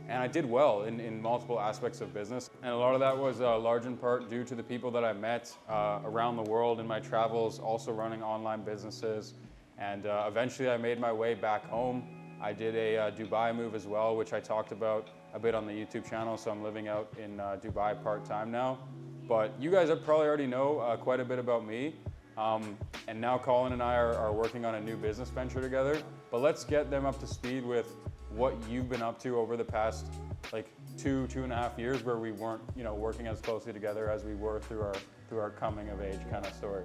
and I did well in multiple aspects of business. And a lot of that was large in part due to the people that I met around the world in my travels, also running online businesses. And eventually I made my way back home. I did a Dubai move as well, which I talked about a bit on the YouTube channel. So I'm living out in Dubai part-time now. But you guys probably already know quite a bit about me. And now Colin and I are working on a new business venture together. But let's get them up to speed with what you've been up to over the past like 2.5 years, where we weren't, working as closely together as we were through our coming of age kind of story.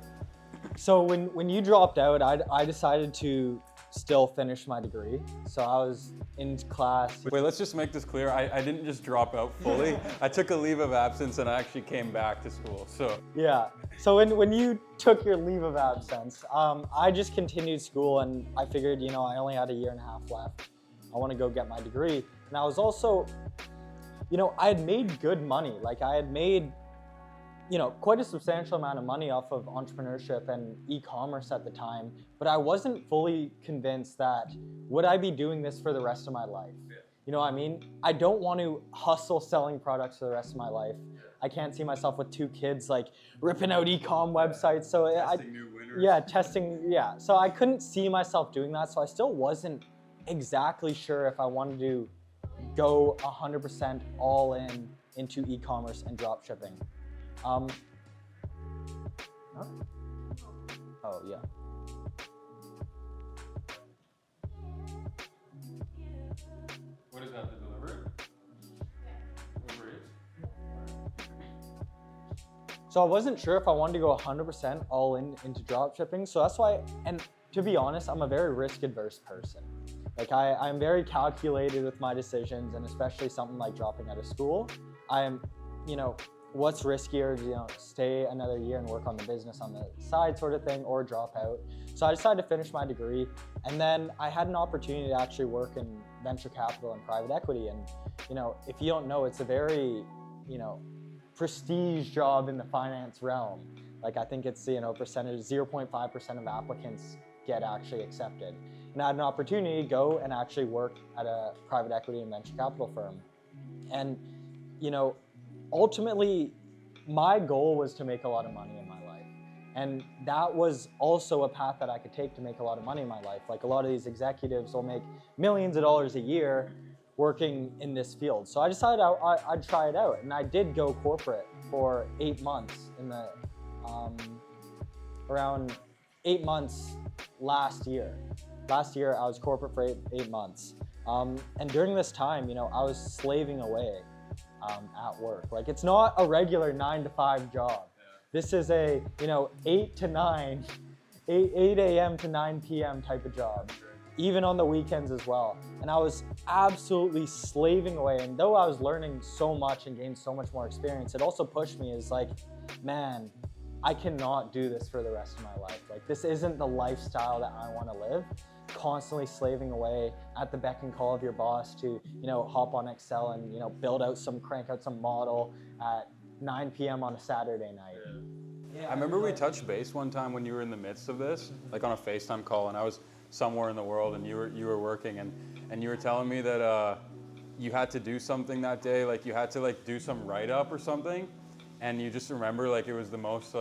So when you dropped out, I decided to still finish my degree. So I was in class. Wait, let's just make this clear. I didn't just drop out fully. I took a leave of absence and I actually came back to school. So yeah. So when you took your leave of absence, I just continued school, and I figured, I only had 1.5 years left. I want to go get my degree. And I was also, I had made good money. Like I had made, quite a substantial amount of money off of entrepreneurship and e-commerce at the time, but I wasn't fully convinced that would I be doing this for the rest of my life? Yeah. You know what I mean? I don't want to hustle selling products for the rest of my life. I can't see myself with 2 kids like ripping out e-com websites. So testing new winners. Yeah, testing, yeah. So I couldn't see myself doing that. So I still wasn't exactly sure if I wanted to go 100% all in into e-commerce and dropshipping. Oh yeah. What is that, the delivery? So I wasn't sure if I wanted to go 100% all in into dropshipping. So that's why, and to be honest, I'm a very risk adverse person. Like I'm very calculated with my decisions, and especially something like dropping out of school. I am, what's riskier, stay another year and work on the business on the side sort of thing, or drop out. So I decided to finish my degree, and then I had an opportunity to actually work in venture capital and private equity. And, if you don't know, it's a very, prestige job in the finance realm. Like I think it's, percentage, 0.5% of applicants get actually accepted. And I had an opportunity to go and actually work at a private equity and venture capital firm. And, ultimately, my goal was to make a lot of money in my life. And that was also a path that I could take to make a lot of money in my life. Like a lot of these executives will make millions of dollars a year working in this field. So I decided I'd try it out. And I did go corporate for 8 months in the, around 8 months last year. Last year I was corporate for eight months. And during this time, I was slaving away at work. Like it's not a regular 9-to-5 job. Yeah. This is a 8 to 9, 8 a.m. to 9 p.m. type of job, even on the weekends as well. And I was absolutely slaving away. And though I was learning so much and gained so much more experience, it also pushed me as like, man, I cannot do this for the rest of my life. Like this isn't the lifestyle that I want to live. Constantly slaving away at the beck and call of your boss to, hop on Excel and, crank out some model at 9 p.m. on a Saturday night. Yeah, I remember we touched base one time when you were in the midst of this, like on a FaceTime call, and I was somewhere in the world and you were working, and you were telling me that you had to do something that day, like you had to do some write-up or something, and you just remember it was the most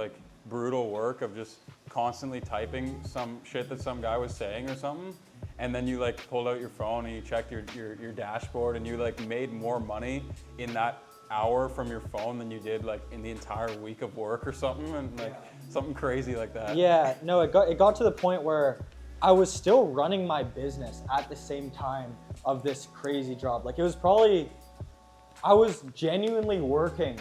brutal work of just constantly typing some shit that some guy was saying or something, and then you pulled out your phone and you checked your dashboard, and you made more money in that hour from your phone than you did in the entire week of work or something, and something crazy like that. Yeah, no, it got to the point where I was still running my business at the same time of this crazy job. It was probably, I was genuinely working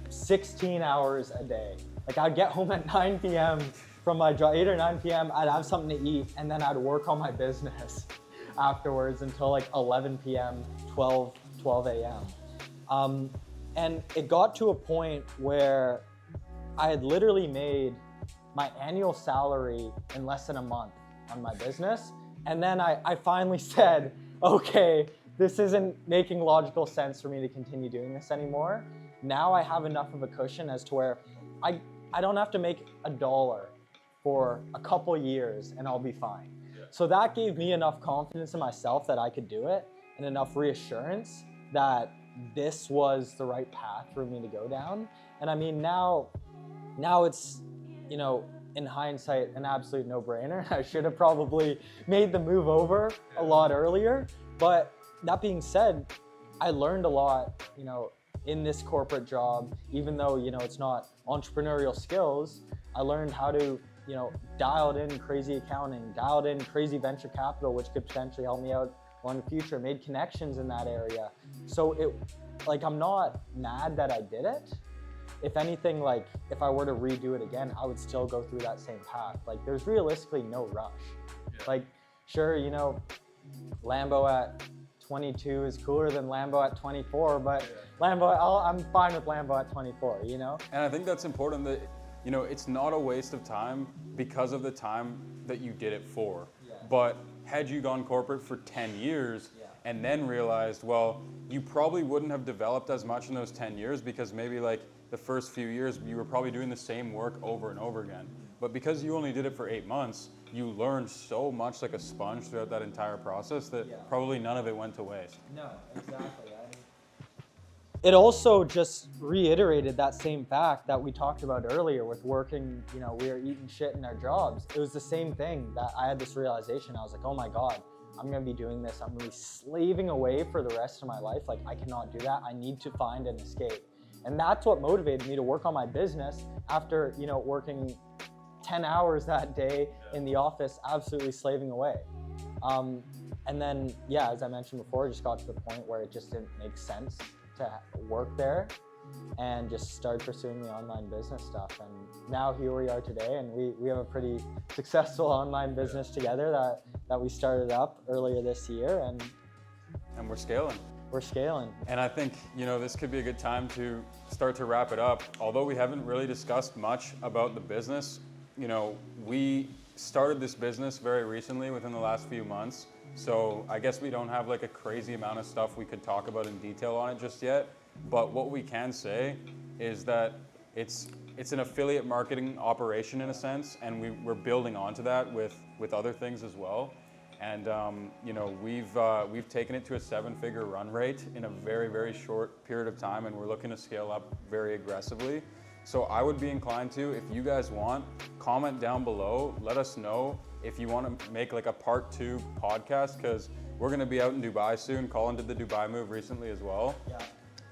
16 hours a day. I'd get home at 9 p.m. from my job, 8 or 9 p.m. I'd have something to eat, and then I'd work on my business afterwards until 11 p.m., 12 a.m. And it got to a point where I had literally made my annual salary in less than a month on my business. And then I finally said, okay, this isn't making logical sense for me to continue doing this anymore. Now I have enough of a cushion as to where I don't have to make $1 for a couple years and I'll be fine. Yeah. So that gave me enough confidence in myself that I could do it. and enough reassurance that this was the right path for me to go down. And I mean, now it's, you know, in hindsight, an absolute no-brainer. I should have probably made the move over a lot earlier. But that being said, I learned a lot, you know, in this corporate job. Even though, you know, it's not entrepreneurial skills, I learned how to, you know, dialed in crazy accounting, dialed in crazy venture capital, which could potentially help me out in the future, made connections in that area. So it, like, I'm not mad that I did it. If anything, like, if I were to redo it again, I would still go through that same path. Like, there's realistically no rush. Yeah. Like, sure, you know, Lambo at 22 is cooler than Lambo at 24, but yeah. I'm fine with Lambo at 24, you know? And I think that's important that, you know, it's not a waste of time because of the time that you did it for. Yeah. But had you gone corporate for 10 years, yeah. and then realized, well, you probably wouldn't have developed as much in those 10 years because maybe like the first few years you were probably doing the same work over and over again. But because you only did it for 8 months, you learned so much like a sponge throughout that entire process that yeah. probably none of it went to waste. No, exactly. It also just reiterated that same fact that we talked about earlier with working, you know, we were eating shit in our jobs. It was the same thing that I had this realization. I was like, oh my God, I'm gonna be doing this. I'm gonna be slaving away for the rest of my life. Like, I cannot do that. I need to find an escape. And that's what motivated me to work on my business after, you know, working 10 hours that day in the office, absolutely slaving away. And then, yeah, as I mentioned before, it just got to the point where it just didn't make sense to work there and just start pursuing the online business stuff. And now here we are today, and we have a pretty successful online business together that we started up earlier this year, and we're scaling. We're scaling. And I think, you know, this could be a good time to start to wrap it up. Although we haven't really discussed much about the business, you know, we started this business very recently within the last few months. So I guess we don't have like a crazy amount of stuff we could talk about in detail on it just yet. But what we can say is that it's an affiliate marketing operation in a sense, and we're building onto that with other things as well. And you know, we've taken it to a 7-figure run rate in a very, very short period of time, and we're looking to scale up very aggressively. So I would be inclined to, if you guys want, comment down below, let us know if you want to make like a part 2 podcast, because we're going to be out in Dubai soon. Colin did the Dubai move recently as well. Yeah.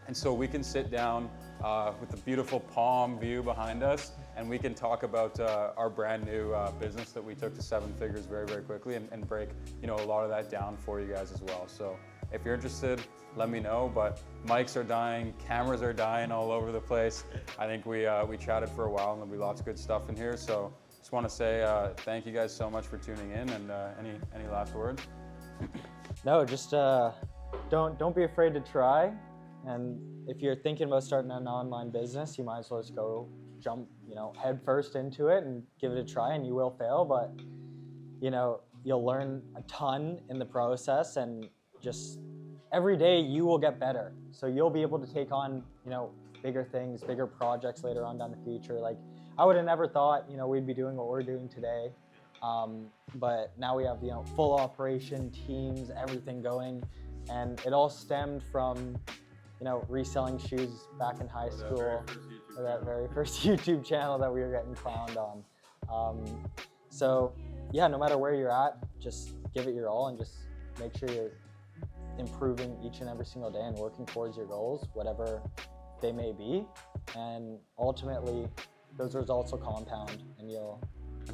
And so we can sit down with the beautiful palm view behind us, and we can talk about our brand new business that we took to 7 figures very, very quickly, and break, you know, a lot of that down for you guys as well. So if you're interested, let me know. But mics are dying, cameras are dying all over the place. I think we chatted for a while, and there'll be lots of good stuff in here. So just want to say thank you guys so much for tuning in, and any last words? No, just don't be afraid to try. And if you're thinking about starting an online business, you might as well just go jump, you know, head first into it and give it a try, and you will fail, but, you know, you'll learn a ton in the process, and just every day you will get better. So you'll be able to take on, you know, bigger things, bigger projects later on down the future. Like, I would have never thought, you know, we'd be doing what we're doing today. But now we have, you know, full operation, teams, everything going. And it all stemmed from, you know, reselling shoes back in high school, or that very first YouTube channel that we were getting clowned on. So yeah, no matter where you're at, just give it your all, and just make sure you're improving each and every single day and working towards your goals, whatever they may be. And ultimately, those results will compound, and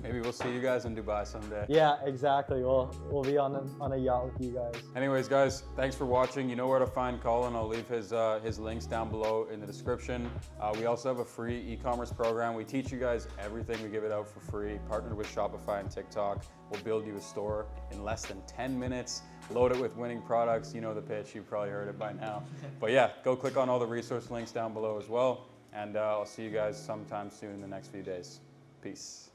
maybe we'll see you guys in Dubai someday. Yeah, exactly. We'll be on a yacht with you guys. Anyways, guys, thanks for watching. You know where to find Colin. I'll leave his links down below in the description. We also have a free e-commerce program. We teach you guys everything. We give it out for free. Partnered with Shopify and TikTok. We'll build you a store in less than 10 minutes. Load it with winning products. You know the pitch. You've probably heard it by now. But yeah, go click on all the resource links down below as well. And I'll see you guys sometime soon in the next few days. Peace.